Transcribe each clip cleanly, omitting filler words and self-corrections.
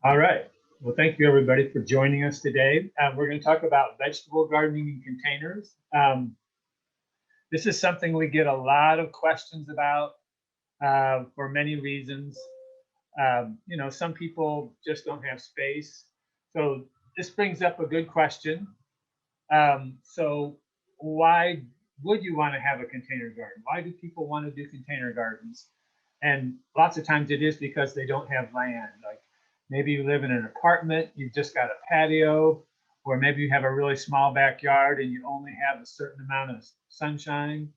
All right. Well, thank you everybody for joining us today. We're going to talk about vegetable gardening in containers. This is something we get a lot of questions about for many reasons. Some people just don't have space. So this brings up a good question. So why would you want to have a container garden? Why do people want to do container gardens? And lots of times it is because they don't have land. Like maybe you live in an apartment, you've just got a patio, or maybe you have a really small backyard and you only have a certain amount of sunshine.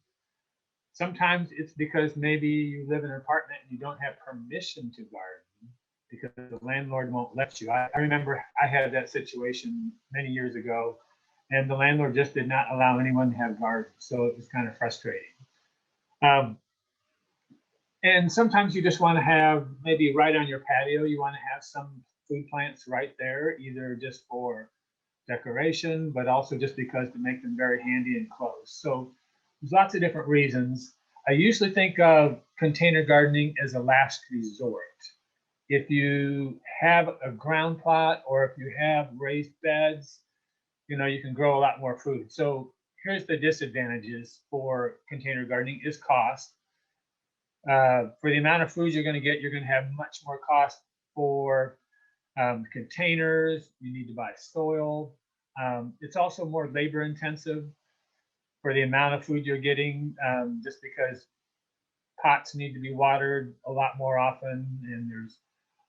Sometimes it's because maybe you live in an apartment and you don't have permission to garden because the landlord won't let you. I remember I had that situation many years ago, and the landlord just did not allow anyone to have gardens. So it was kind of frustrating. Um, and sometimes you just want to have maybe right on your patio, you want to have some food plants right there, either just for decoration, but also just because to make them very handy and close. So there's lots of different reasons. I usually think of container gardening as a last resort. If you have a ground plot or if you have raised beds, you can grow a lot more food. So here's the disadvantages for container gardening is cost. For the amount of food you're going to get, you're going to have much more cost for containers. You need to buy soil. It's also more labor intensive for the amount of food you're getting, just because pots need to be watered a lot more often, and there's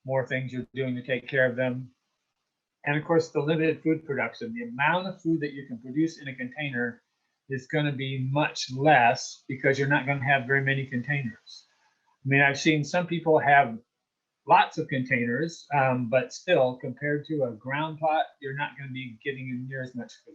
more things you're doing to take care of them. And of course, the limited food production, the amount of food that you can produce in a container is going to be much less because you're not going to have very many containers. I mean, I've seen some people have lots of containers, but still, compared to a ground plot, you're not going to be getting near as much food.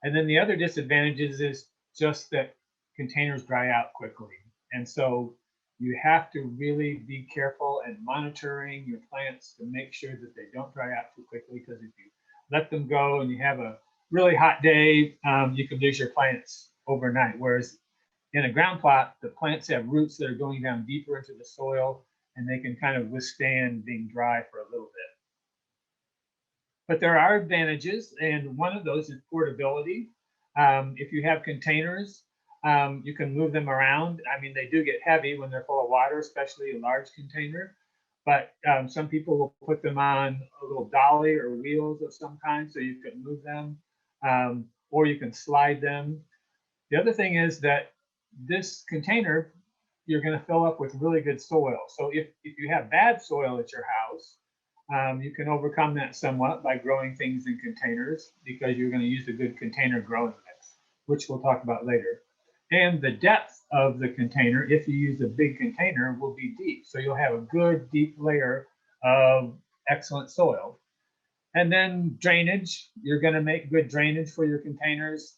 And then the other disadvantages is just that containers dry out quickly. And so you have to really be careful and monitoring your plants to make sure that they don't dry out too quickly, because if you let them go and you have a really hot day, you can lose your plants overnight. Whereas in a ground plot, the plants have roots that are going down deeper into the soil and they can kind of withstand being dry for a little bit. But there are advantages, and one of those is portability. If you have containers, you can move them around. I mean, they do get heavy when they're full of water, especially a large container. But some people will put them on a little dolly or wheels of some kind so you can move them, or you can slide them. The other thing is that this container, you're going to fill up with really good soil. So if you have bad soil at your house, you can overcome that somewhat by growing things in containers because you're going to use a good container growing mix, which we'll talk about later. And the depth of the container, if you use a big container, will be deep. So you'll have a good deep layer of excellent soil. And then drainage, you're going to make good drainage for your containers.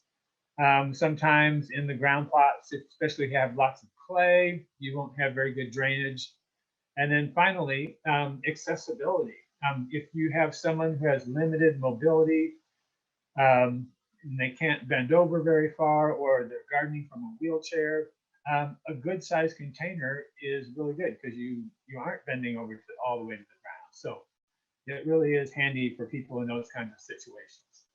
Sometimes in the ground plots, especially if you have lots of clay, you won't have very good drainage. And then finally, accessibility. If you have someone who has limited mobility, and they can't bend over very far, or they're gardening from a wheelchair, a good sized container is really good because you aren't bending over all the way to the ground. So it really is handy for people in those kinds of situations.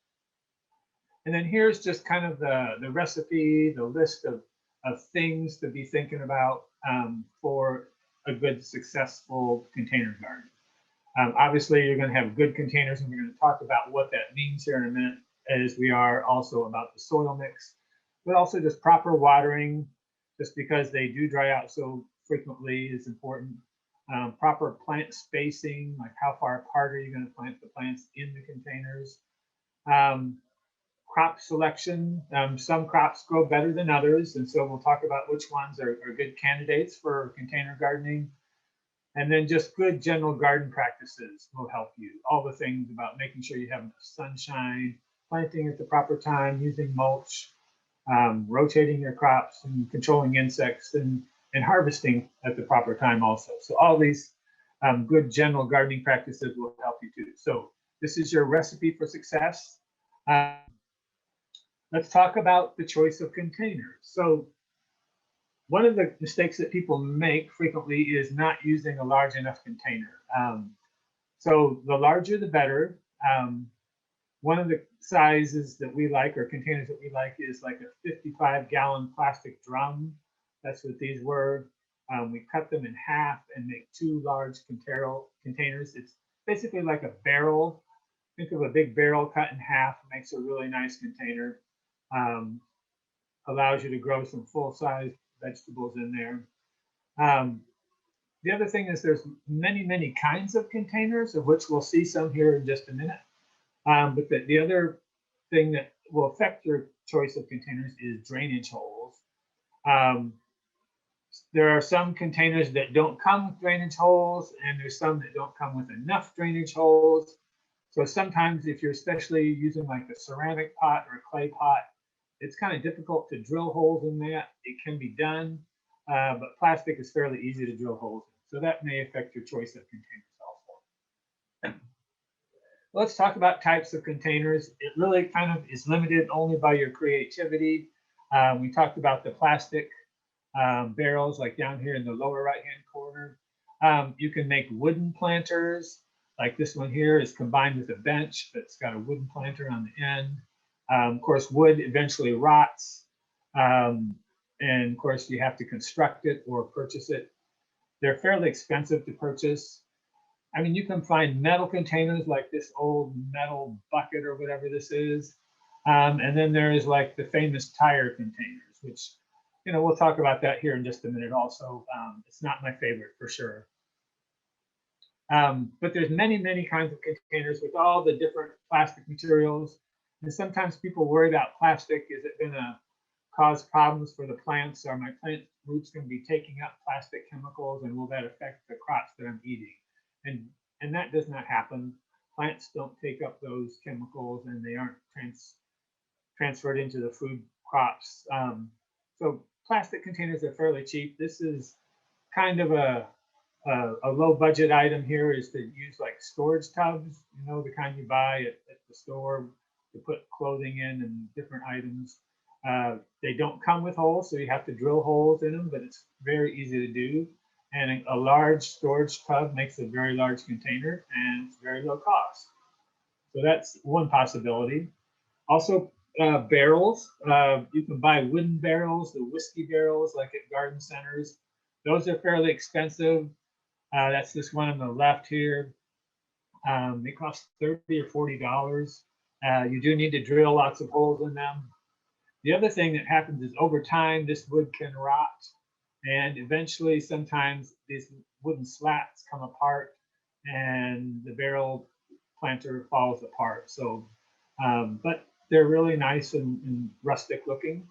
And then here's just kind of the recipe, the list of things to be thinking about for a good, successful container garden. Obviously, you're going to have good containers, and we're going to talk about what that means here in a minute, as we are also about the soil mix, but also just proper watering, just because they do dry out so frequently is important. Proper plant spacing, like how far apart are you going to plant the plants in the containers. Crop selection. Some crops grow better than others, and so we'll talk about which ones are good candidates for container gardening. And then just good general garden practices will help you. All the things about making sure you have enough sunshine, planting at the proper time, using mulch, rotating your crops, and controlling insects, and harvesting at the proper time also. So all these good general gardening practices will help you too. So this is your recipe for success. Let's talk about the choice of containers. So one of the mistakes that people make frequently is not using a large enough container. So the larger the better. One of the sizes that we like, or containers that we like, is like a 55-gallon plastic drum. That's what these were. We cut them in half and make 2 large containers. It's basically like a barrel. Think of a big barrel cut in half, makes a really nice container. Allows you to grow some full-size vegetables in there. The other thing is there's many kinds of containers, of which we'll see some here in just a minute. But the other thing that will affect your choice of containers is drainage holes. There are some containers that don't come with drainage holes, and there's some that don't come with enough drainage holes. So sometimes if you're especially using like a ceramic pot or a clay pot, it's kind of difficult to drill holes in that. It can be done, but plastic is fairly easy to drill holes in. So that may affect your choice of containers also. Let's talk about types of containers. It really kind of is limited only by your creativity. We talked about the plastic barrels, like down here in the lower right-hand corner. You can make wooden planters, like this one here is combined with a bench, but it's got a wooden planter on the end. Of course, wood eventually rots, and of course, you have to construct it or purchase it. They're fairly expensive to purchase. I mean, you can find metal containers like this old metal bucket or whatever this is. And then there is like the famous tire containers, which, you know, we'll talk about that here in just a minute also. It's not my favorite for sure. But there's many kinds of containers with all the different plastic materials. And sometimes people worry about plastic. Is it going to cause problems for the plants? Are my plant roots going to be taking up plastic chemicals, and will that affect the crops that I'm eating? And that does not happen. Plants don't take up those chemicals, and they aren't transferred into the food crops. So plastic containers are fairly cheap. This is kind of a low budget item here, is to use like storage tubs, you know, the kind you buy at the store to put clothing in and different items. They don't come with holes, so you have to drill holes in them, but it's very easy to do. And a large storage tub makes a very large container, and it's very low cost. So that's one possibility. Also, barrels. You can buy wooden barrels, the whiskey barrels, like at garden centers. Those are fairly expensive. That's this one on the left here. They cost $30 or $40. You do need to drill lots of holes in them. The other thing that happens is over time, this wood can rot, and eventually sometimes these wooden slats come apart and the barrel planter falls apart. So, but they're really nice and rustic looking.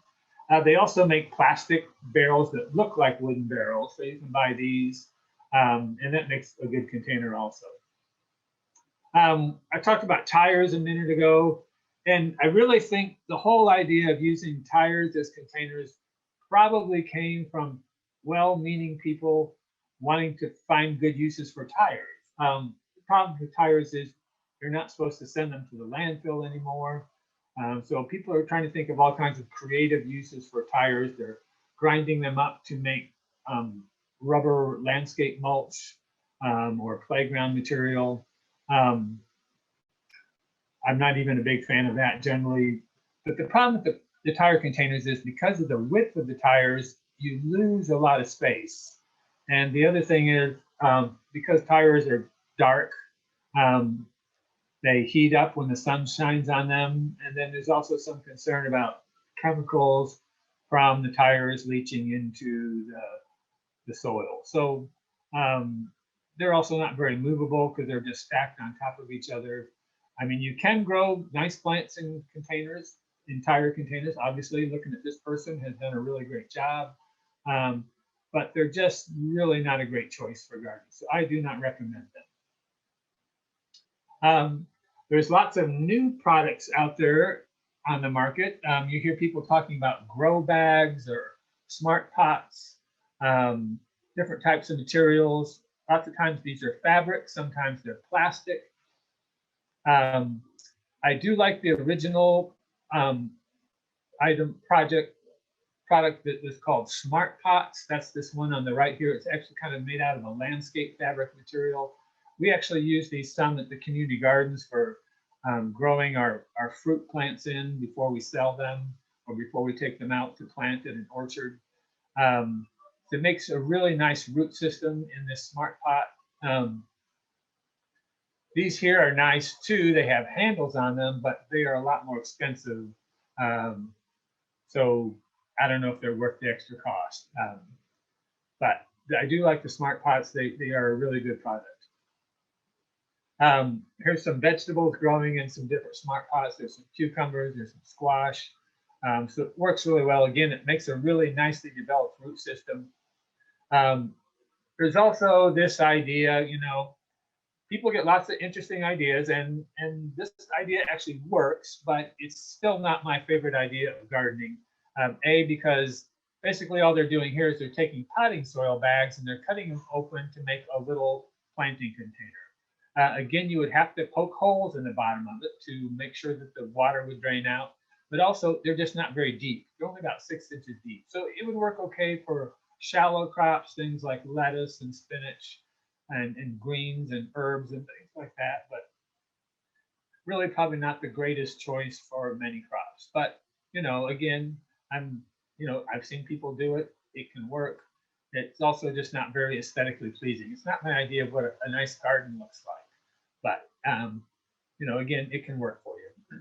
They also make plastic barrels that look like wooden barrels, so you can buy these, and that makes a good container also. I talked about tires a minute ago, and I really think the whole idea of using tires as containers probably came from well-meaning people wanting to find good uses for tires. The problem with tires is you're not supposed to send them to the landfill anymore. So people are trying to think of all kinds of creative uses for tires. They're grinding them up to make rubber landscape mulch or playground material. I'm not even a big fan of that generally. But the problem with the tire containers is because of the width of the tires, you lose a lot of space. And the other thing is because tires are dark, they heat up when the sun shines on them. And then there's also some concern about chemicals from the tires leaching into the soil. So they're also not very movable because they're just stacked on top of each other. I mean, you can grow nice plants in containers, in tire containers. Obviously, looking at this person has done a really great job, but they're just really not a great choice for gardening. So I do not recommend them. There's lots of new products out there on the market. You hear people talking about grow bags or smart pots, different types of materials. Lots of times these are fabric, sometimes they're plastic. I do like the original product that was called Smart Pots. That's this one on the right here. It's actually kind of made out of a landscape fabric material. We actually use these some at the community gardens for growing our fruit plants in before we sell them or before we take them out to plant in an orchard. It makes a really nice root system in this smart pot. These here are nice too. They have handles on them, but they are a lot more expensive. So I don't know if they're worth the extra cost. But I do like the smart pots. They are a really good product. Here's some vegetables growing in some different smart pots. There's some cucumbers, there's some squash. So it works really well. Again, it makes a really nicely developed root system. There's also this idea, you know, people get lots of interesting ideas, and this idea actually works, but it's still not my favorite idea of gardening. Because basically all they're doing here is they're taking potting soil bags and they're cutting them open to make a little planting container. Again, you would have to poke holes in the bottom of it to make sure that the water would drain out, but also they're just not very deep. They're only about 6 inches deep. So it would work okay for shallow crops, things like lettuce and spinach and greens and herbs and things like that, but really probably not the greatest choice for many crops. But, you know, again, I've seen people do it. It can work. It's also just not very aesthetically pleasing. It's not my idea of what a nice garden looks like. But, you know, again, it can work for you.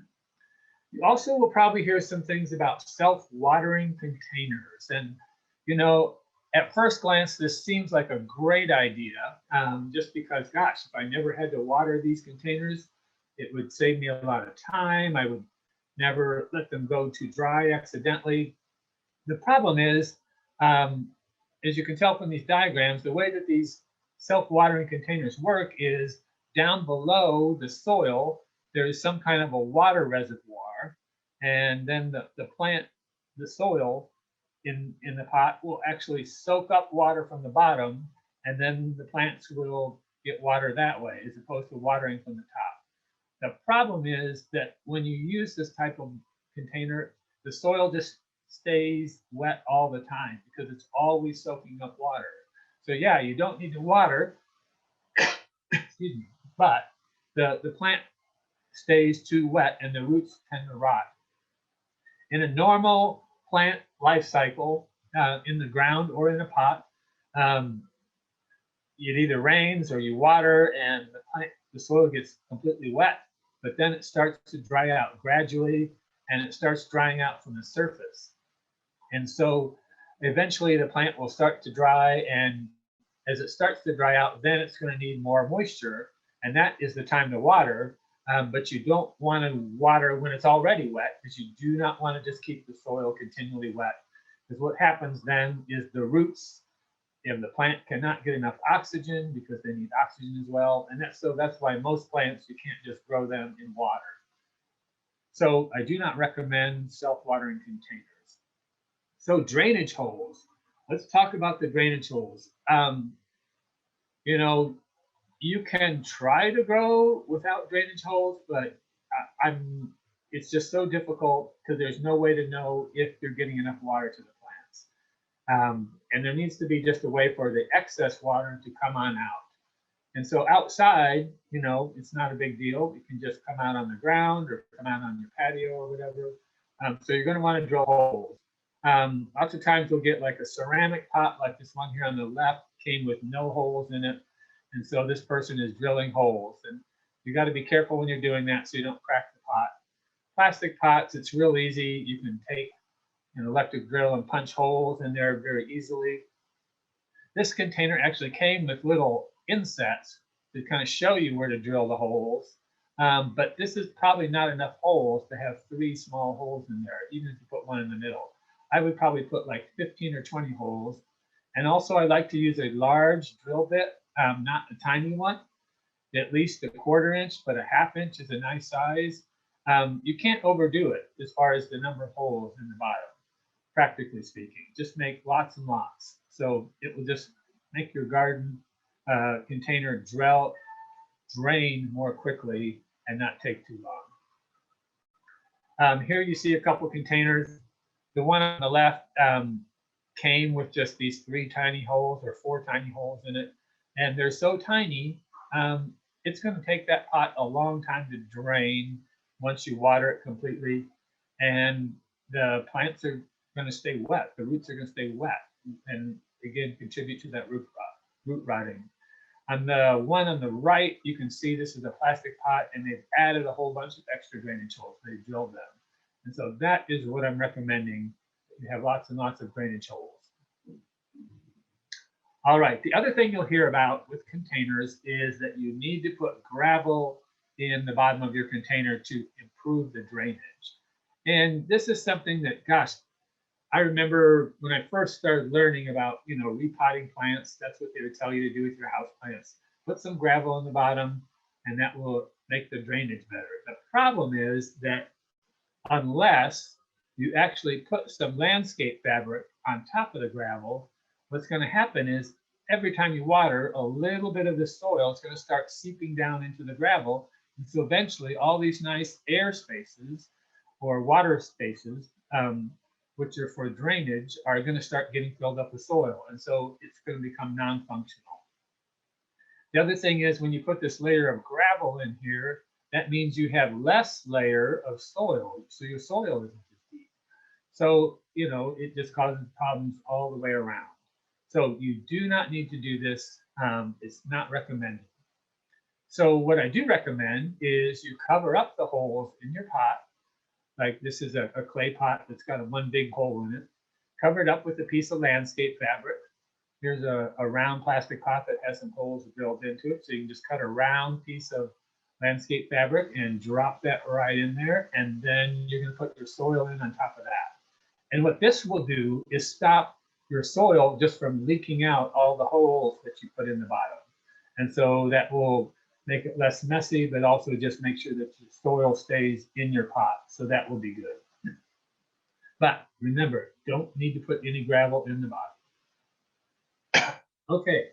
You also will probably hear some things about self-watering containers. And, you know, at first glance, this seems like a great idea, just because, gosh, if I never had to water these containers, it would save me a lot of time. I would never let them go too dry accidentally. The problem is, as you can tell from these diagrams, the way that these self-watering containers work is down below the soil, there's some kind of a water reservoir, and then the soil in the pot will actually soak up water from the bottom, and then the plants will get water that way, as opposed to watering from the top. The problem is that when you use this type of container, the soil just stays wet all the time because it's always soaking up water. So yeah, you don't need to water, excuse me, but the plant stays too wet and the roots tend to rot. In a normal plant life cycle, in the ground or in a pot, it either rains or you water and the soil gets completely wet, but then it starts to dry out gradually and it starts drying out from the surface. And so eventually the plant will start to dry, and as it starts to dry out, then it's going to need more moisture, and that is the time to water. But you don't want to water when it's already wet, because you do not want to just keep the soil continually wet. Because what happens then is the roots of the plant cannot get enough oxygen because they need oxygen as well. And that's why most plants, you can't just grow them in water. So I do not recommend self-watering containers. So drainage holes. Let's talk about the drainage holes. You know, you can try to grow without drainage holes, but it's just so difficult because there's no way to know if you're getting enough water to the plants. And there needs to be just a way for the excess water to come on out. And so outside, you know, it's not a big deal. It can just come out on the ground or come out on your patio or whatever. So you're going to want to drill holes. Lots of times you'll get like a ceramic pot like this one here on the left, came with no holes in it. And so this person is drilling holes. And you got to be careful when you're doing that so you don't crack the pot. Plastic pots, it's real easy. You can take an electric drill and punch holes in there very easily. This container actually came with little insets to kind of show you where to drill the holes. But this is probably not enough holes to have 3 small holes in there, even if you put one in the middle. I would probably put like 15 or 20 holes. And also I like to use a large drill bit, not a tiny one, at least a 1/4 inch, but a 1/2 inch is a nice size. You can't overdo it as far as the number of holes in the bottom, practically speaking. Just make lots and lots. So it will just make your garden container drain more quickly and not take too long. Here you see a couple containers. The one on the left came with just these 3 tiny holes or 4 tiny holes in it. And they're so tiny it's going to take that pot a long time to drain once you water it completely. And the plants are going to stay wet. The roots are going to stay wet and again contribute to that root rotting. On the one on the right, you can see this is a plastic pot and they've added a whole bunch of extra drainage holes. They drilled them. And so that is what I'm recommending. You have lots and lots of drainage holes. All right, the other thing you'll hear about with containers is that you need to put gravel in the bottom of your container to improve the drainage. And this is something that, gosh, I remember when I first started learning about, repotting plants, that's what they would tell you to do with your house plants. Put some gravel in the bottom and that will make the drainage better. The problem is that unless you actually put some landscape fabric on top of the gravel, what's going to happen is every time you water, a little bit of the soil is going to start seeping down into the gravel. And so eventually all these nice air spaces or water spaces, which are for drainage, are going to start getting filled up with soil. And so it's going to become non-functional. The other thing is when you put this layer of gravel in here, that means you have less layer of soil. So your soil isn't as deep. So, it just causes problems all the way around. So you do not need to do this. It's not recommended. So what I do recommend is you cover up the holes in your pot. Like this is a clay pot that's got one big hole in it. Cover it up with a piece of landscape fabric. Here's a round plastic pot that has some holes drilled into it. So you can just cut a round piece of landscape fabric and drop that right in there. And then you're going to put your soil in on top of that. And what this will do is stop your soil just from leaking out all the holes that you put in the bottom. And so that will make it less messy, but also just make sure that your soil stays in your pot. So that will be good. But remember, don't need to put any gravel in the bottom. Okay,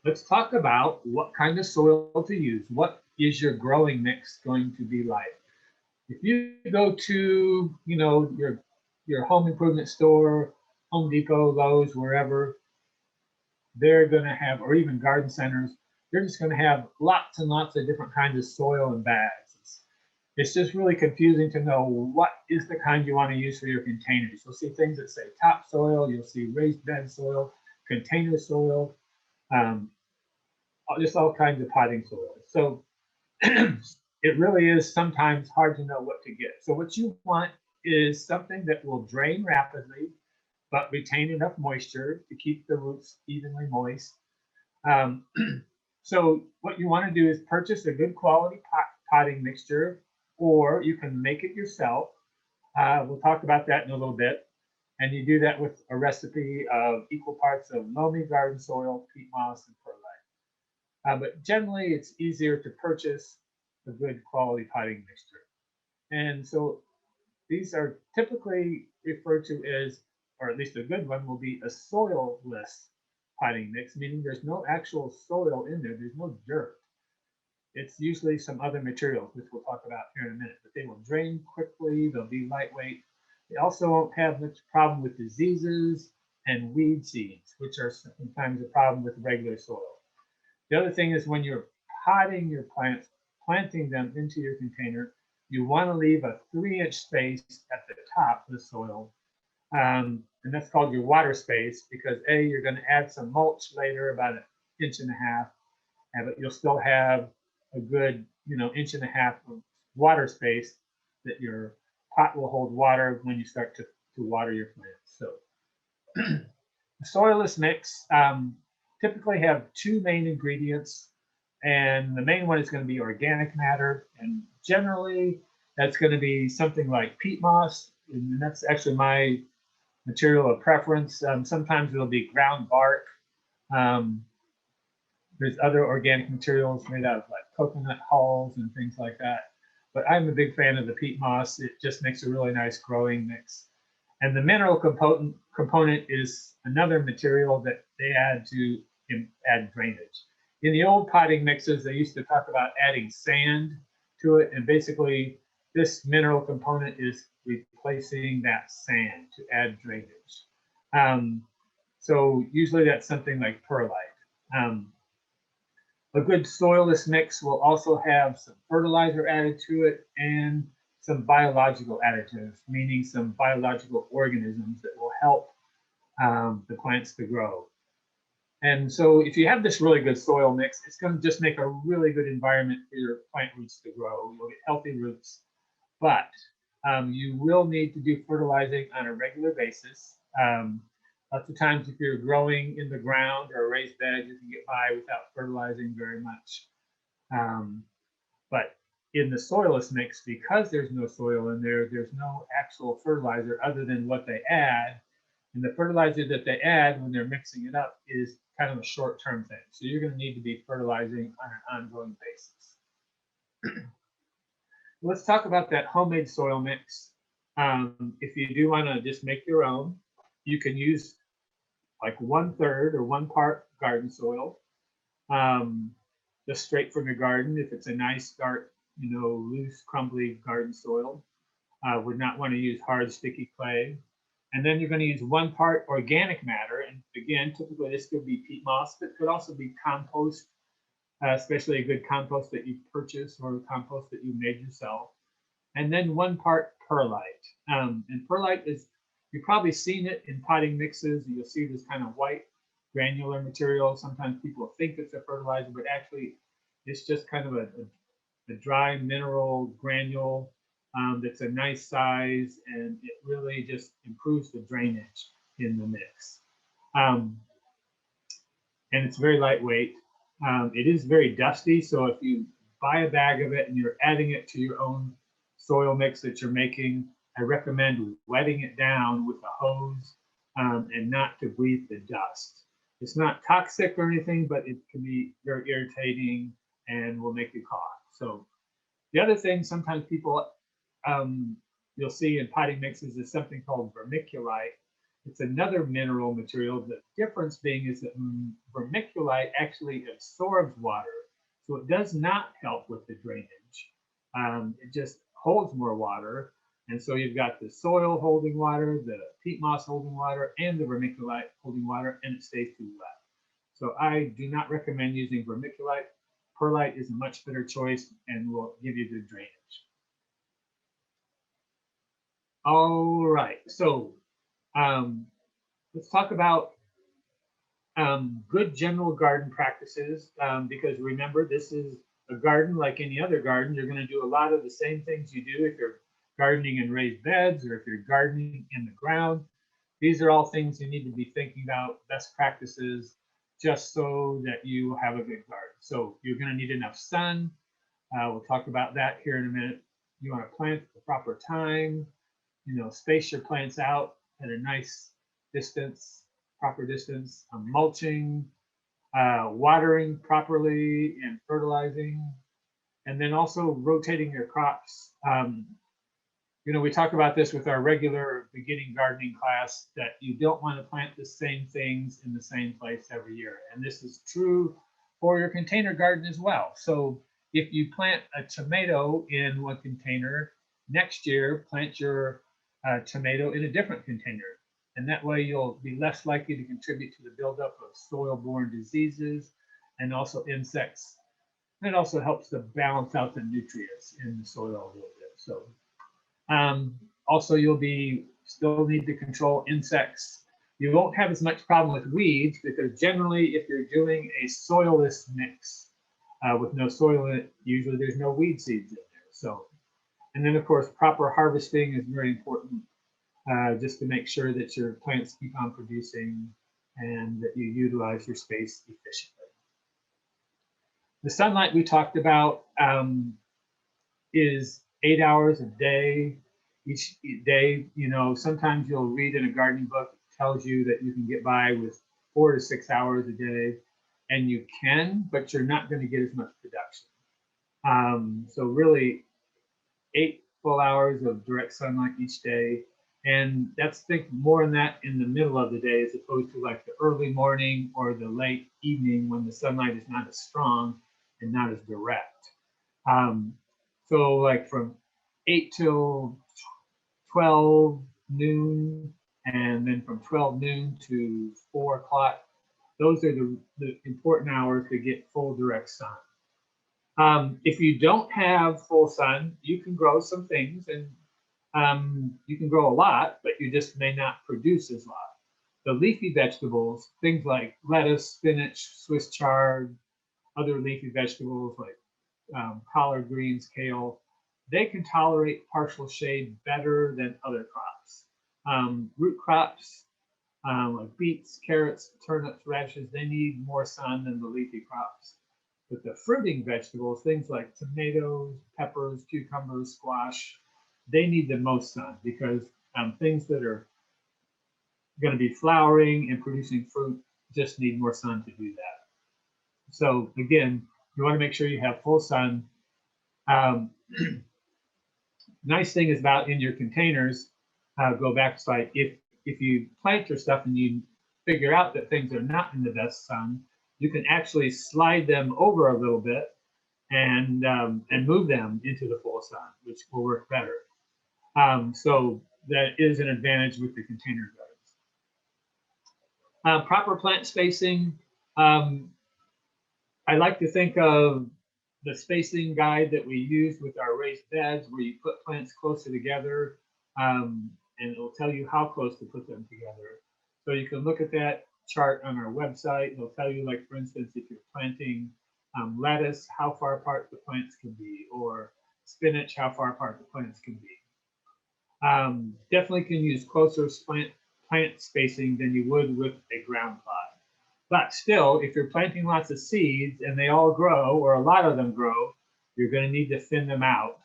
let's talk about what kind of soil to use. What is your growing mix going to be like? If you go to, your home improvement store, Home Depot, Lowe's, wherever, they're going to have, or even garden centers, they're just going to have lots and lots of different kinds of soil in bags. It's just really confusing to know what is the kind you want to use for your containers. You'll see things that say topsoil, you'll see raised bed soil, container soil, just all kinds of potting soil. So it really is sometimes hard to know what to get. So what you want is something that will drain rapidly, but retain enough moisture to keep the roots evenly moist. So what you want to do is purchase a good quality potting mixture, or you can make it yourself. We'll talk about that in a little bit. And you do that with a recipe of equal parts of loamy garden soil, peat moss, and perlite. But generally, it's easier to purchase a good quality potting mixture. And so these are typically referred to as, or at least a good one will be a soilless potting mix, meaning there's no actual soil in there. There's no dirt. It's usually some other materials, which we'll talk about here in a minute, but they will drain quickly. They'll be lightweight. They also won't have much problem with diseases and weed seeds, which are sometimes a problem with regular soil. The other thing is when you're potting your plants, planting them into your container, you want to leave a 3-inch space at the top of the soil. And that's called your water space because you're going to add some mulch later, about 1.5 inches, but you'll still have a good, 1.5 inches of water space that your pot will hold water when you start to water your plants. So the soilless mix typically have 2 main ingredients, and the main one is going to be organic matter, and generally that's going to be something like peat moss, and that's actually my material of preference. Sometimes it'll be ground bark. There's other organic materials made out of like coconut hulls and things like that. But I'm a big fan of the peat moss. It just makes a really nice growing mix. And the mineral component is another material that they add to add drainage. In the old potting mixes, they used to talk about adding sand to it. And basically, this mineral component is replacing that sand to add drainage. So usually that's something like perlite. A good soilless mix will also have some fertilizer added to it and some biological additives, meaning some biological organisms that will help the plants to grow. And so if you have this really good soil mix, it's going to just make a really good environment for your plant roots to grow. You'll get healthy roots, but you will need to do fertilizing on a regular basis. Lots of times if you're growing in the ground or a raised bed, you can get by without fertilizing very much. But in the soilless mix, because there's no soil in there, there's no actual fertilizer other than what they add. And the fertilizer that they add when they're mixing it up is kind of a short-term thing. So you're going to need to be fertilizing on an ongoing basis. Let's talk about that homemade soil mix. If you do want to just make your own, you can use like 1/3 or 1 part garden soil, just straight from your garden. If it's a nice, dark, loose, crumbly garden soil, would not want to use hard, sticky clay. And then you're going to use 1 part organic matter. And again, typically this could be peat moss, but it could also be compost, especially a good compost that you purchase or compost that you made yourself. And then 1 part perlite. And perlite is, you've probably seen it in potting mixes. You'll see this kind of white granular material. Sometimes people think it's a fertilizer, but actually it's just kind of a dry mineral granule that's a nice size, and it really just improves the drainage in the mix. And it's very lightweight. It is very dusty, so if you buy a bag of it and you're adding it to your own soil mix that you're making, I recommend wetting it down with a hose and not to breathe the dust. It's not toxic or anything, but it can be very irritating and will make you cough. So the other thing sometimes people you'll see in potting mixes is something called vermiculite. It's another mineral material. The difference being is that vermiculite actually absorbs water, so it does not help with the drainage. It just holds more water, and so you've got the soil holding water, the peat moss holding water, and the vermiculite holding water, and it stays too wet. So I do not recommend using vermiculite. Perlite is a much better choice and will give you good drainage. All right, so let's talk about good general garden practices, because remember, this is a garden like any other garden. You're going to do a lot of the same things you do if you're gardening in raised beds or if you're gardening in the ground. These are all things you need to be thinking about, best practices, just so that you have a good garden. So you're going to need enough sun. We'll talk about that here in a minute. You want to plant at the proper time. Space your plants out at a nice distance, proper distance, mulching, watering properly and fertilizing, and then also rotating your crops. We talk about this with our regular beginning gardening class, that you don't want to plant the same things in the same place every year. And this is true for your container garden as well. So if you plant a tomato in one container, next year plant your tomato in a different container. And that way you'll be less likely to contribute to the buildup of soil-borne diseases and also insects. And it also helps to balance out the nutrients in the soil a little bit. So also you'll still need to control insects. You won't have as much problem with weeds, because generally if you're doing a soilless mix with no soil in it, usually there's no weed seeds in there. So, and then of course proper harvesting is very important, just to make sure that your plants keep on producing and that you utilize your space efficiently. The sunlight we talked about is 8 hours a day. Each day, sometimes you'll read in a gardening book, it tells you that you can get by with 4 to 6 hours a day, and you can, but you're not going to get as much production. So really 8 full hours of direct sunlight each day. And that's, think more in that in the middle of the day, as opposed to like the early morning or the late evening when the sunlight is not as strong and not as direct. So like from 8 till 12 noon, and then from 12 noon to 4 o'clock, Those are the important hours to get full direct sun. If you don't have full sun, you can grow some things, and you can grow a lot, but you just may not produce as lot. The leafy vegetables, things like lettuce, spinach, Swiss chard, other leafy vegetables like collard greens, kale, they can tolerate partial shade better than other crops. Root crops like beets, carrots, turnips, radishes, they need more sun than the leafy crops. But the fruiting vegetables, things like tomatoes, peppers, cucumbers, squash, they need the most sun because things that are going to be flowering and producing fruit just need more sun to do that. So again, you want to make sure you have full sun. Nice thing is about in your containers, go back to slide, if you plant your stuff and you figure out that things are not in the best sun, you can actually slide them over a little bit and move them into the full sun, which will work better. So that is an advantage with the container gardens. Proper plant spacing. I like to think of the spacing guide that we use with our raised beds, where you put plants closer together, and it will tell you how close to put them together. So you can look at that chart on our website. It'll tell you, like, for instance, if you're planting lettuce, how far apart the plants can be, or spinach, how far apart the plants can be. Definitely can use closer plant spacing than you would with a ground plot. But still, if you're planting lots of seeds and they all grow, or a lot of them grow, you're going to need to thin them out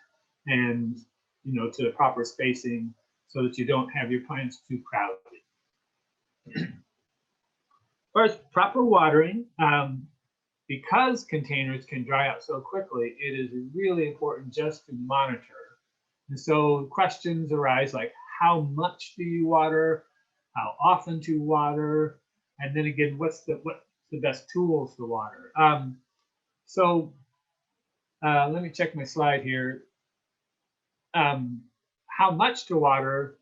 and, to the proper spacing so that you don't have your plants too crowded. As far as proper watering, because containers can dry out so quickly, it is really important just to monitor. And so questions arise like, how much do you water? How often to water? And then again, what's the best tools to water? Let me check my slide here. How much to water?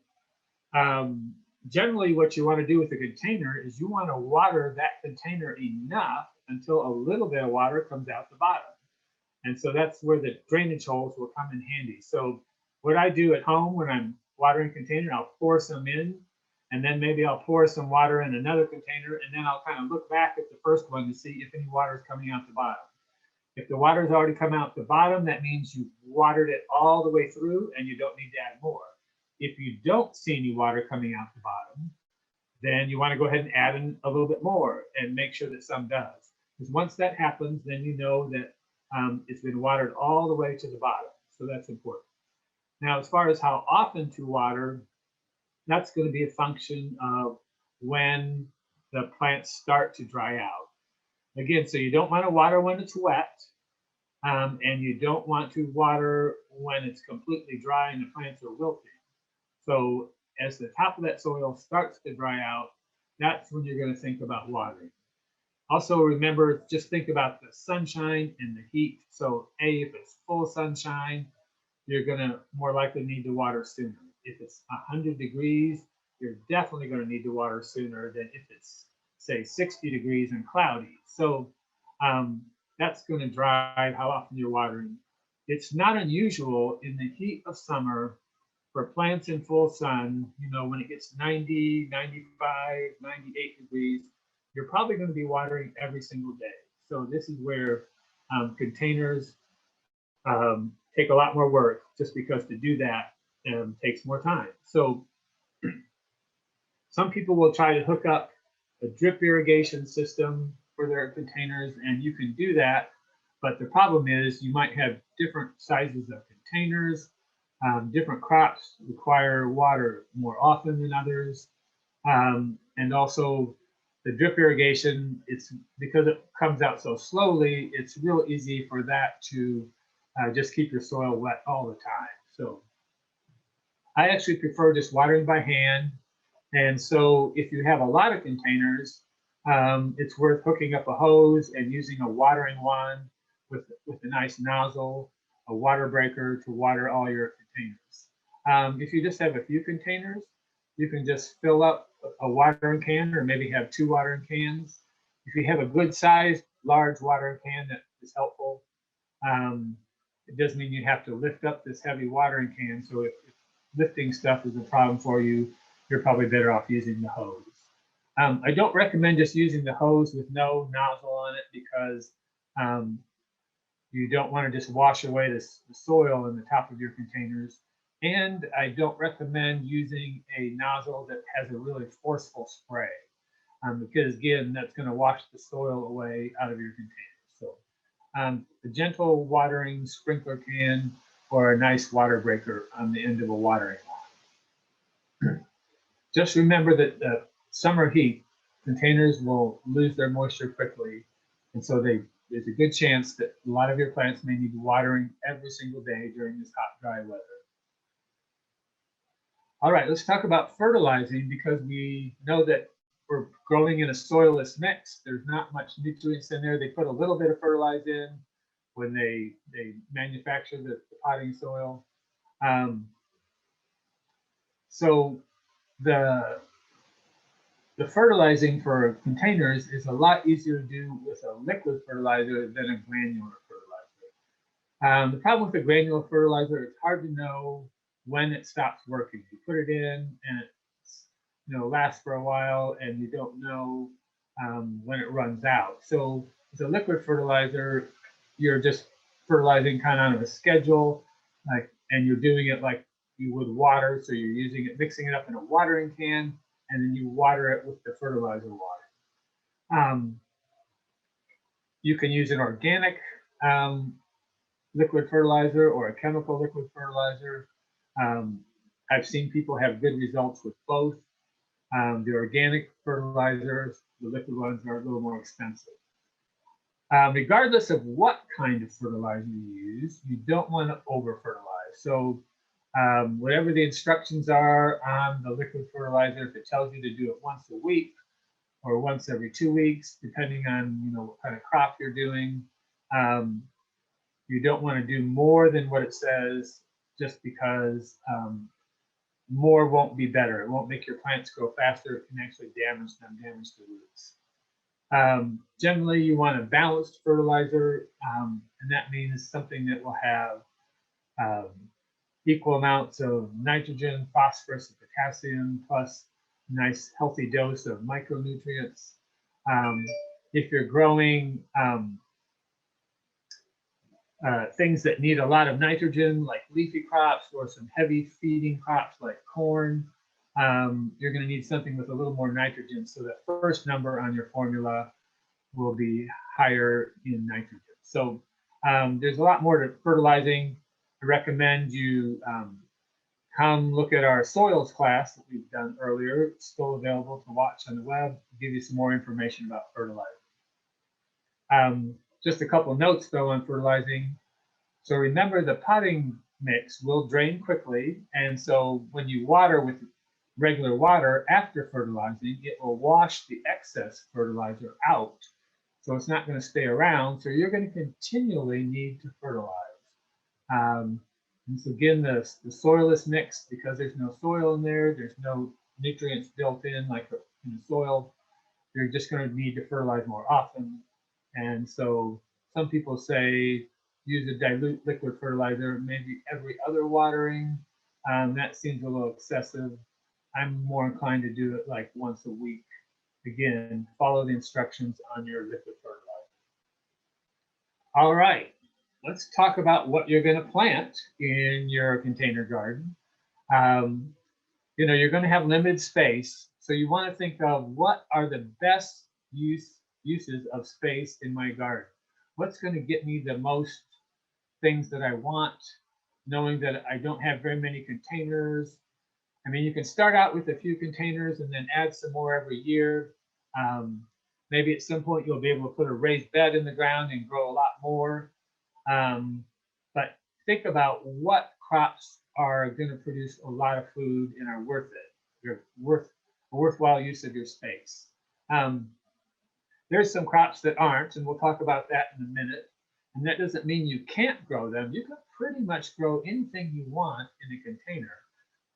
Generally, what you want to do with a container is you want to water that container enough until a little bit of water comes out the bottom. And so that's where the drainage holes will come in handy. So what I do at home when I'm watering a container, I'll pour some in, and then maybe I'll pour some water in another container, and then I'll kind of look back at the first one to see if any water is coming out the bottom. If the water's already come out the bottom, that means you've watered it all the way through and you don't need to add more. If you don't see any water coming out the bottom, then you want to go ahead and add in a little bit more and make sure that some does. Because once that happens, then you know that it's been watered all the way to the bottom. So that's important. Now, as far as how often to water, that's going to be a function of when the plants start to dry out. Again, so you don't want to water when it's wet, and you don't want to water when it's completely dry and the plants are wilting. So as the top of that soil starts to dry out, that's when you're going to think about watering. Also remember, just think about the sunshine and the heat. So if it's full sunshine, you're going to more likely need to water sooner. If it's 100 degrees, you're definitely going to need to water sooner than if it's, say, 60 degrees and cloudy. So that's going to drive how often you're watering. It's not unusual in the heat of summer for plants in full sun, when it gets 90, 95, 98 degrees, you're probably going to be watering every single day. So this is where containers take a lot more work, just because to do that takes more time. So some people will try to hook up a drip irrigation system for their containers, and you can do that. But the problem is you might have different sizes of containers. Different crops require water more often than others. And also the drip irrigation, it's because it comes out so slowly, it's real easy for that to just keep your soil wet all the time. So I actually prefer just watering by hand. And so if you have a lot of containers, it's worth hooking up a hose and using a watering wand with a nice nozzle, a water breaker to water all your containers. If you just have a few containers, you can just fill up a watering can, or maybe have 2 watering cans, if you have a good sized large watering can, that is helpful. It doesn't mean you have to lift up this heavy watering can. So if lifting stuff is a problem for you, you're probably better off using the hose. I don't recommend just using the hose with no nozzle on it, because you don't want to just wash away the soil in the top of your containers. And I don't recommend using a nozzle that has a really forceful spray, because again, that's going to wash the soil away out of your containers. So a gentle watering sprinkler can, or a nice water breaker on the end of a watering line. Just remember that the summer heat, containers will lose their moisture quickly, and so there's a good chance that a lot of your plants may need watering every single day during this hot, dry weather. All right, let's talk about fertilizing, because we know that we're growing in a soilless mix. There's not much nutrients in there. They put a little bit of fertilizer in when they manufacture the potting soil. So the fertilizing for containers is a lot easier to do with a liquid fertilizer than a granular fertilizer. The problem with the granular fertilizer, it's hard to know when it stops working. You put it in and it lasts for a while, and you don't know when it runs out. So with a liquid fertilizer, you're just fertilizing kind of on a schedule, and you're doing it like you would water. So you're using it, mixing it up in a watering can, and then you water it with the fertilizer water. You can use an organic liquid fertilizer or a chemical liquid fertilizer. I've seen people have good results with both. The organic fertilizers, the liquid ones, are a little more expensive. Regardless of what kind of fertilizer you use, you don't want to over-fertilize. So whatever the instructions are on the liquid fertilizer, if it tells you to do it once a week or once every 2 weeks, depending on what kind of crop you're doing, you don't want to do more than what it says, just because more won't be better. It won't make your plants grow faster. It can actually damage them, damage the roots. Generally, you want a balanced fertilizer, and that means something that will have equal amounts of nitrogen, phosphorus, and potassium, plus a nice healthy dose of micronutrients. If you're growing things that need a lot of nitrogen, like leafy crops, or some heavy feeding crops like corn, you're going to need something with a little more nitrogen, so that first number on your formula will be higher in nitrogen. So there's a lot more to fertilizing. I recommend you come look at our soils class that we've done earlier. It's still available to watch on the web. I'll give you some more information about fertilizing. Just a couple notes though on fertilizing. So remember, the potting mix will drain quickly, and so when you water with regular water after fertilizing, it will wash the excess fertilizer out. So it's not going to stay around. So you're going to continually need to fertilize. And so again, the soilless mix, because there's no soil in there, there's no nutrients built in like in the soil, you're just going to need to fertilize more often. And so some people say use a dilute liquid fertilizer maybe every other watering. That seems a little excessive. I'm more inclined to do it like once a week. Again, follow the instructions on your liquid fertilizer. All right, let's talk about what you're going to plant in your container garden. You're going to have limited space, so you want to think of what are the best uses of space in my garden. What's going to get me the most things that I want, knowing that I don't have very many containers. I mean, you can start out with a few containers and then add some more every year. Maybe at some point you'll be able to put a raised bed in the ground and grow a lot more. But think about what crops are going to produce a lot of food and are worth it. They're a worthwhile use of your space. There's some crops that aren't, and we'll talk about that in a minute. And that doesn't mean you can't grow them. You can pretty much grow anything you want in a container.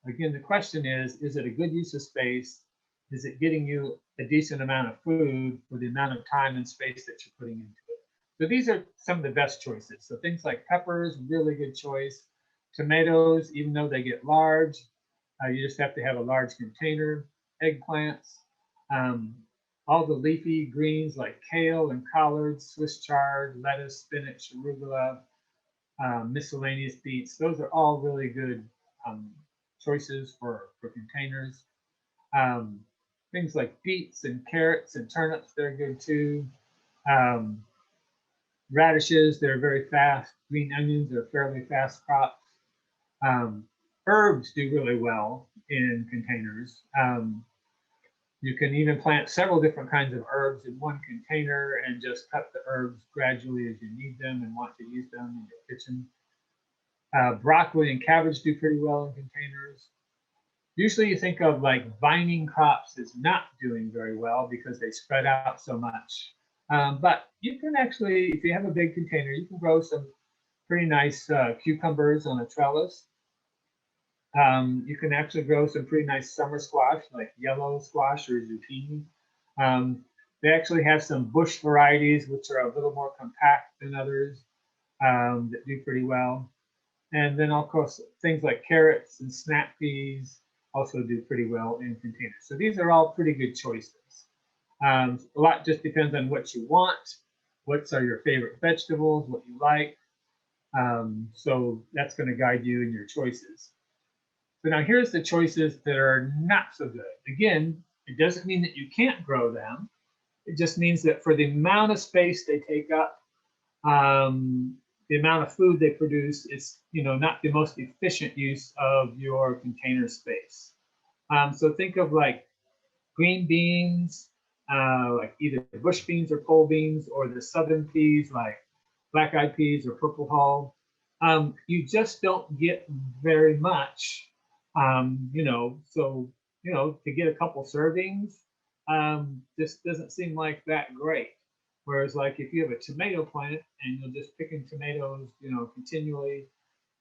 Again, the question is it a good use of space? Is it getting you a decent amount of food for the amount of time and space that you're putting into it. So these are some of the best choices. So things like peppers, really good choice. Tomatoes, even though they get large, you just have to have a large container. Eggplants, um, all the leafy greens like kale and collards, Swiss chard, lettuce, spinach, arugula, miscellaneous beets. Those are all really good choices for containers. Um, things like beets and carrots and turnips, they're good too. Um, radishes, they're very fast. Green onions are fairly fast crops. Um, herbs do really well in containers. You can even plant several different kinds of herbs in one container and just cut the herbs gradually as you need them and want to use them in your kitchen. Broccoli and cabbage do pretty well in containers. Usually you think of like vining crops as not doing very well because they spread out so much. But you can actually, if you have a big container, you can grow some pretty nice cucumbers on a trellis. You can actually grow some pretty nice summer squash, like yellow squash or zucchini. Um, they actually have some bush varieties, which are a little more compact than others, that do pretty well. And then, of course, things like carrots and snap peas also do pretty well in containers. So these are all pretty good choices. A lot just depends on what you want, what are your favorite vegetables, what you like. So that's going to guide you in your choices. So now here's the choices that are not so good. Again, it doesn't mean that you can't grow them. It just means that for the amount of space they take up, the amount of food they produce, it's not the most efficient use of your container space. So think of like green beans, like either bush beans or pole beans, or the southern peas like black-eyed peas or purple hull. You just don't get very much, so to get a couple servings, this doesn't seem like that great. Whereas like if you have a tomato plant and you're just picking tomatoes, continually,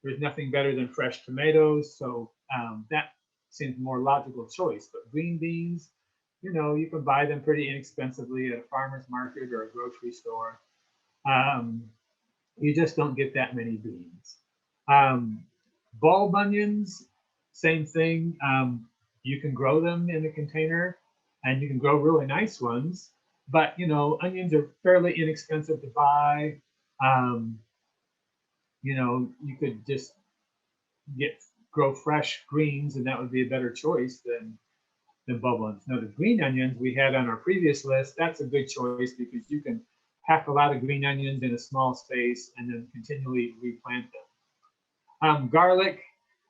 there's nothing better than fresh tomatoes. So that seems a more logical choice. But green beans, you can buy them pretty inexpensively at a farmer's market or a grocery store. You just don't get that many beans. Bulb onions, same thing. You can grow them in a container and you can grow really nice ones, but onions are fairly inexpensive to buy. Um, you could just grow fresh greens and that would be a better choice than bulb onions. Now the green onions we had on our previous list, that's a good choice because you can pack a lot of green onions in a small space and then continually replant them. Garlic,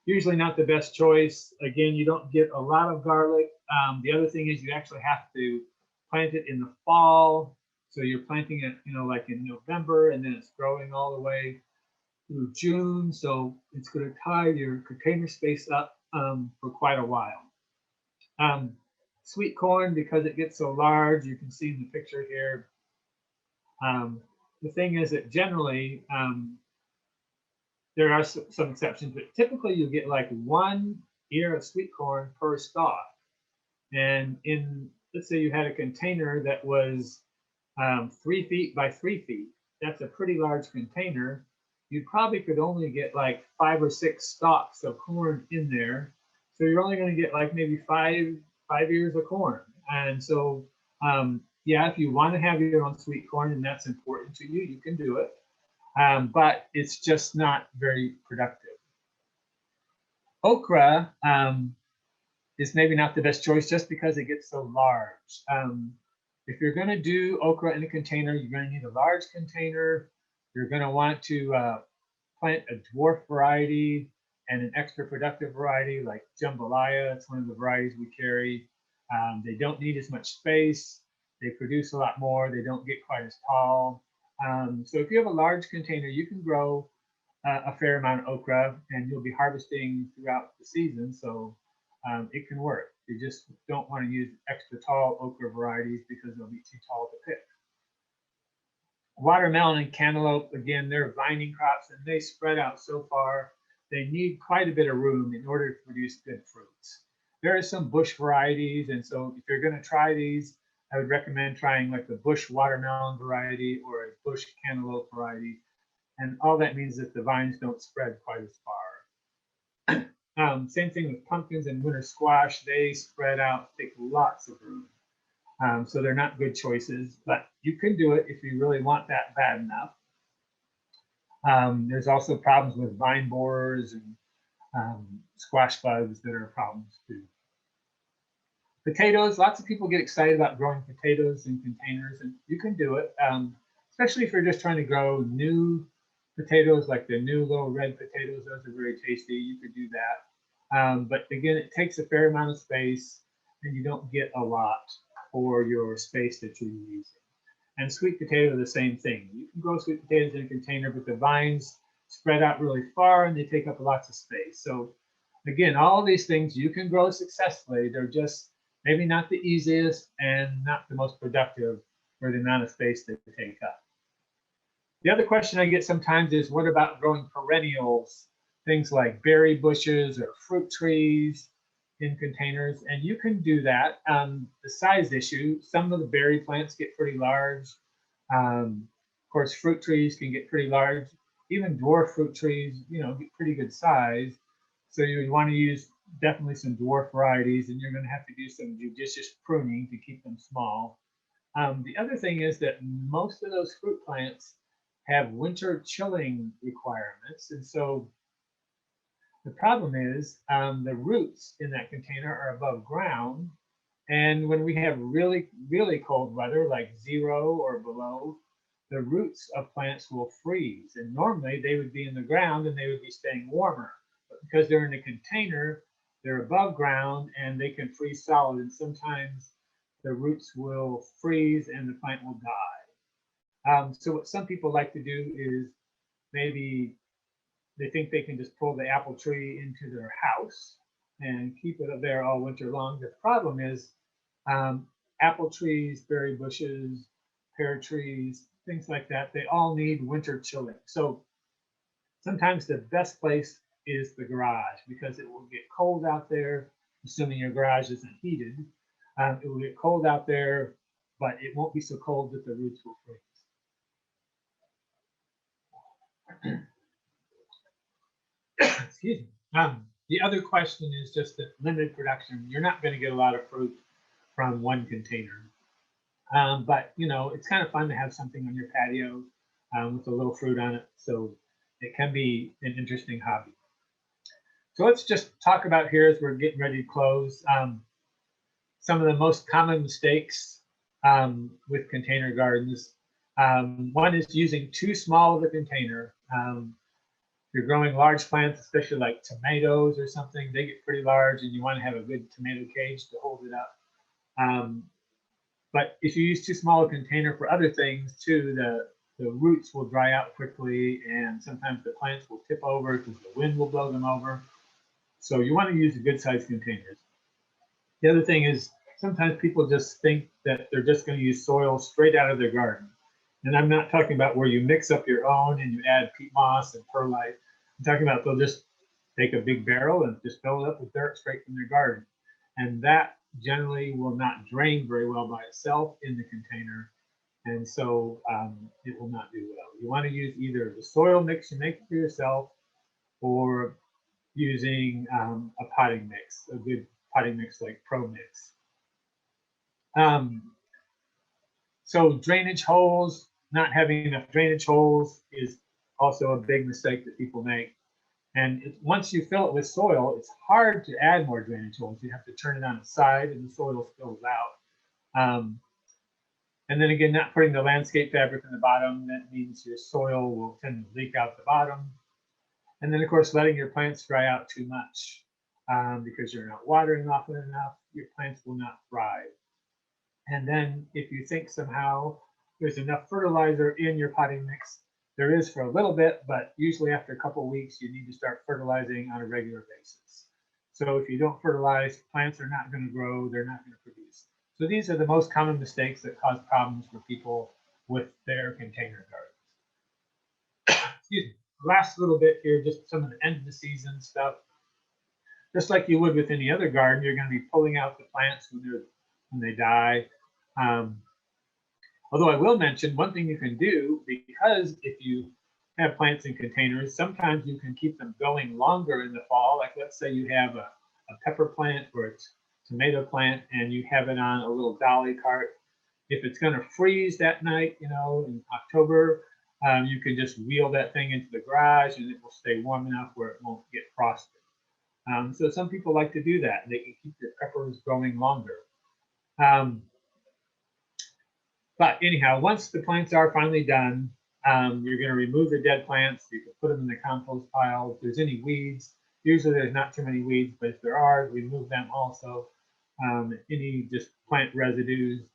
usually not the best choice. Again, you don't get a lot of garlic. The other thing is you actually have to plant it in the fall. So you're planting it, like in November, and then it's growing all the way through June. So it's going to tie your container space up for quite a while. Sweet corn, because it gets so large, you can see in the picture here. The thing is that generally, there are some exceptions, but typically you get like 1 ear of sweet corn per stalk. And let's say you had a container that was 3 feet by 3 feet, that's a pretty large container. You probably could only get like 5 or 6 stalks of corn in there. So you're only going to get like maybe five ears of corn. And so, yeah, if you want to have your own sweet corn and that's important to you, you can do it. But it's just not very productive. Okra is maybe not the best choice just because it gets so large. If you're going to do okra in a container, you're going to need a large container. You're going to want to plant a dwarf variety and an extra productive variety like jambalaya. It's one of the varieties we carry. They don't need as much space. They produce a lot more. They don't get quite as tall. So if you have a large container, you can grow a fair amount of okra and you'll be harvesting throughout the season. So it can work. You just don't want to use extra tall okra varieties because they'll be too tall to pick. Watermelon and cantaloupe, again, they're vining crops and they spread out so far. They need quite a bit of room in order to produce good fruits. There are some bush varieties, and so if you're going to try these, I would recommend trying like the bush watermelon variety or a bush cantaloupe variety. And all that means that the vines don't spread quite as far. Same thing with pumpkins and winter squash. They spread out, take lots of room. So they're not good choices, but you can do it if you really want that bad enough. There's also problems with vine borers and squash bugs that are problems too. Potatoes, lots of people get excited about growing potatoes in containers, and you can do it, especially if you're just trying to grow new potatoes, like the new little red potatoes. Those are very tasty. You could do that. But again, it takes a fair amount of space, and you don't get a lot for your space that you're using. And sweet potato, the same thing. You can grow sweet potatoes in a container, but the vines spread out really far and they take up lots of space. So again, all these things you can grow successfully. They're just maybe not the easiest and not the most productive for the amount of space they take up. The other question I get sometimes is, what about growing perennials, things like berry bushes or fruit trees in containers? And you can do that. The size issue, some of the berry plants get pretty large. Of course, fruit trees can get pretty large. Even dwarf fruit trees, get pretty good size. So you want to use definitely some dwarf varieties, and you're going to have to do some judicious pruning to keep them small. The other thing is that most of those fruit plants have winter chilling requirements, and so the problem is the roots in that container are above ground, and when we have really, really cold weather, like 0 or below, the roots of plants will freeze, and normally they would be in the ground and they would be staying warmer. But because they're in a container, they're above ground and they can freeze solid, and sometimes the roots will freeze and the plant will die. So what some people like to do is maybe they think they can just pull the apple tree into their house and keep it there all winter long. The problem is apple trees, berry bushes, pear trees, things like that, they all need winter chilling. So sometimes the best place is the garage, because it will get cold out there, assuming your garage isn't heated. It will get cold out there, but it won't be so cold that the roots will freeze. Excuse me. The other question is just that limited production. You're not going to get a lot of fruit from one container. But it's kind of fun to have something on your patio with a little fruit on it. So it can be an interesting hobby. So let's just talk about here as we're getting ready to close. Some of the most common mistakes with container gardens. One is using too small of a container. If you're growing large plants, especially like tomatoes or something, they get pretty large and you want to have a good tomato cage to hold it up. But if you use too small a container for other things too, the roots will dry out quickly, and sometimes the plants will tip over because the wind will blow them over. So you want to use good sized containers. The other thing is sometimes people just think that they're just going to use soil straight out of their garden. And I'm not talking about where you mix up your own and you add peat moss and perlite. I'm talking about they'll just take a big barrel and just fill it up with dirt straight from their garden. And that generally will not drain very well by itself in the container. And so it will not do well. You want to use either the soil mix you make for yourself, or using a potting mix, a good potting mix like Pro Mix. So drainage holes, not having enough drainage holes is also a big mistake that people make. And once you fill it with soil, it's hard to add more drainage holes. You have to turn it on its side and the soil spills out. And then again, not putting the landscape fabric in the bottom, that means your soil will tend to leak out the bottom. And then of course, letting your plants dry out too much because you're not watering often enough, your plants will not thrive. And then if you think somehow there's enough fertilizer in your potting mix, there is for a little bit, but usually after a couple of weeks, you need to start fertilizing on a regular basis. So if you don't fertilize, plants are not going to grow, they're not going to produce. So these are the most common mistakes that cause problems for people with their container gardens. Excuse me. Last little bit here, just some of the end of the season stuff. just like you would with any other garden, you're going to be pulling out the plants when they die. Although I will mention one thing you can do, because if you have plants in containers, sometimes you can keep them going longer in the fall. Like let's say you have a pepper plant or a tomato plant and you have it on a little dolly cart. If it's going to freeze that night, you know, in October, you can just wheel that thing into the garage and it will stay warm enough where it won't get frosted. So some people like to do that. They can keep their peppers growing longer. But anyhow, once the plants are finally done, you're going to remove the dead plants. You can put them in the compost pile. If there's any weeds, usually there's not too many weeds, but if there are, remove them also. Any just plant residues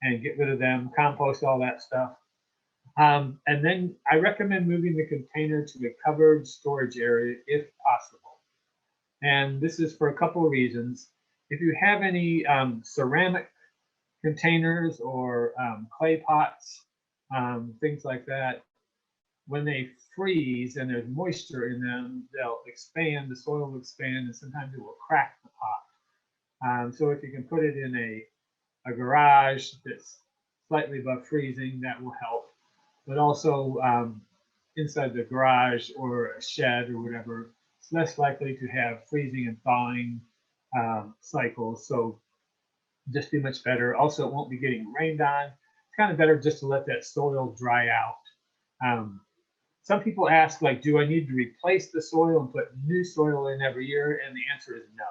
and get rid of them, compost all that stuff. And then I recommend moving the container to a covered storage area if possible. And this is for a couple of reasons. If you have any ceramic containers or clay pots, things like that, when they freeze and there's moisture in them, they'll expand, the soil will expand, and sometimes it will crack the pot. So if you can put it in a garage that's slightly above freezing, that will help. But also inside the garage or a shed or whatever, it's less likely to have freezing and thawing cycles. So just be much better. Also, it won't be getting rained on. It's kind of better just to let that soil dry out. Some people ask, like, do I need to replace the soil and put new soil in every year? And the answer is no.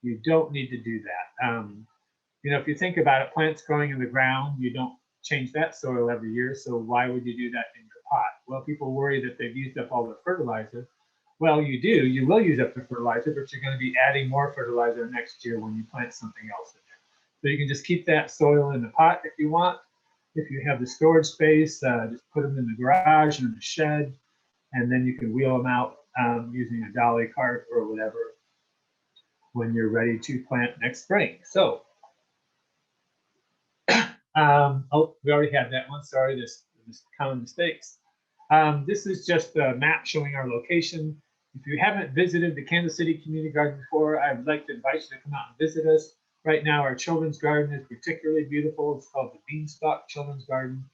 You don't need to do that. You know, if you think about it, plants growing in the ground, you don't change that soil every year. So why would you do that in your pot? Well, people worry that they've used up all the fertilizer. Well, you do. You will use up the fertilizer, but you're going to be adding more fertilizer next year when you plant something else in there. So you can just keep that soil in the pot if you want. If you have the storage space, just put them in the garage or in the shed, and then you can wheel them out using a dolly cart or whatever when you're ready to plant next spring. So, oh, we already had that one. Sorry, this common mistakes. This is just a map showing our location. If you haven't visited the Kansas City Community Garden before, I'd like to invite you to come out and visit us. Right now, our children's garden is particularly beautiful. It's called the Beanstalk Children's Garden.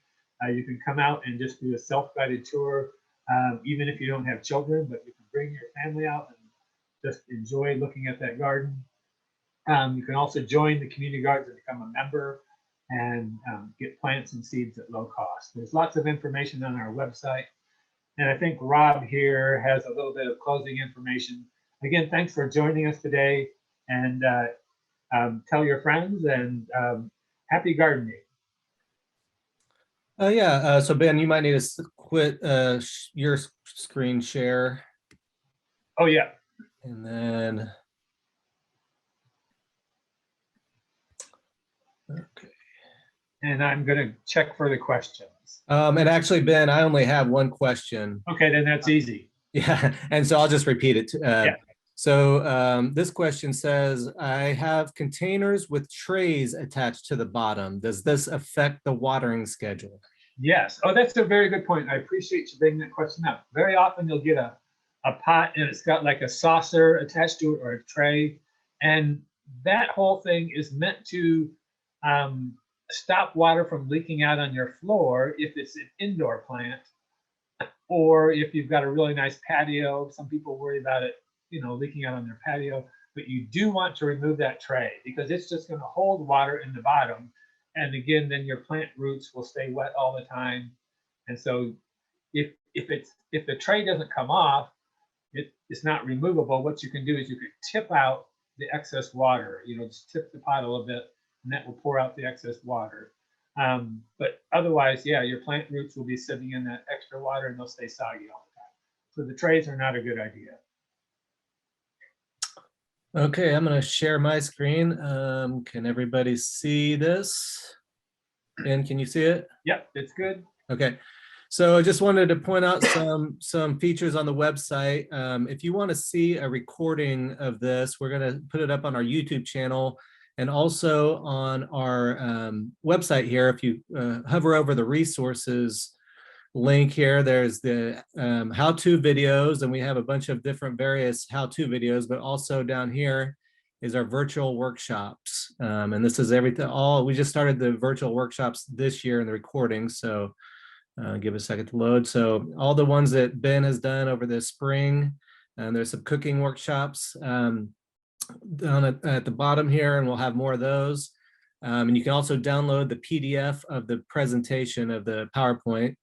You can come out and just do a self-guided tour, even if you don't have children, but you can bring your family out and just enjoy looking at that garden. You can also join the community garden and become a member and get plants and seeds at low cost. There's lots of information on our website. And I think Rob here has a little bit of closing information. Again, thanks for joining us today, and tell your friends, and happy gardening. Yeah, so Ben, you might need to quit your screen share. Oh, yeah. And then, okay. And I'm going to check for the questions. And actually, Ben, I only have one question. Okay, then that's easy. Yeah, and so I'll just repeat it. Yeah. So this question says, I have containers with trays attached to the bottom. Does this affect the watering schedule? Yes. Oh, that's a very good point. I appreciate you bringing that question up. Very often you'll get a pot and it's got like a saucer attached to it or a tray. And that whole thing is meant to stop water from leaking out on your floor if it's an indoor plant, or if you've got a really nice patio. Some people worry about it, you know, leaking out on their patio, but you do want to remove that tray because it's just going to hold water in the bottom. And again, then your plant roots will stay wet all the time. And so if the tray doesn't come off, it's not removable. What you can do is you could tip out the excess water, you know, just tip the pot a little bit, and that will pour out the excess water. But otherwise, yeah, your plant roots will be sitting in that extra water and they'll stay soggy all the time. So the trays are not a good idea. Okay, I'm going to share my screen. Can everybody see this? Ben, can you see it? Yep, it's good. Okay. So I just wanted to point out some features on the website. If you want to see a recording of this, we're going to put it up on our YouTube channel and also on our website here. If you hover over the resources link here, there's the how-to videos, and we have a bunch of different various how-to videos, but also down here is our virtual workshops. And this is everything, we just started the virtual workshops this year in the recording, so give a second to load. So all the ones that Ben has done over the spring, and there's some cooking workshops down at the bottom here, and we'll have more of those. And you can also download the PDF of the presentation of the PowerPoint.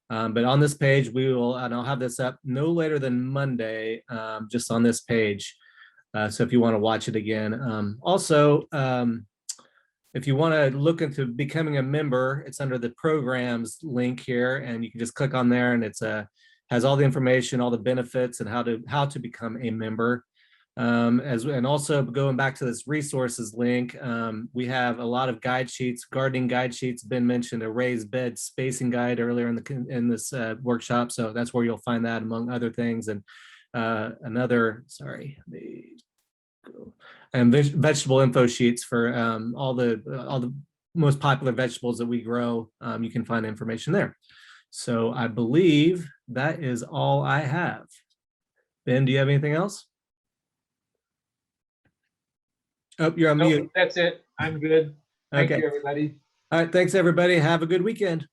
But on this page, and I'll have this up no later than Monday, just on this page. So if you want to watch it again. Also, if you want to look into becoming a member, it's under the programs link here, and you can just click on there, and it's has all the information, all the benefits, and how to become a member. And also going back to this resources link, we have a lot of guide sheets, gardening guide sheets. Ben mentioned a raised bed spacing guide earlier in this workshop, so that's where you'll find that among other things. And and vegetable info sheets for all the most popular vegetables that we grow. You can find information there. So I believe that is all I have. Ben, do you have anything else? Oh, you're on mute. That's it. I'm good. Thank Okay. you, everybody. All right. Thanks, everybody. Have a good weekend.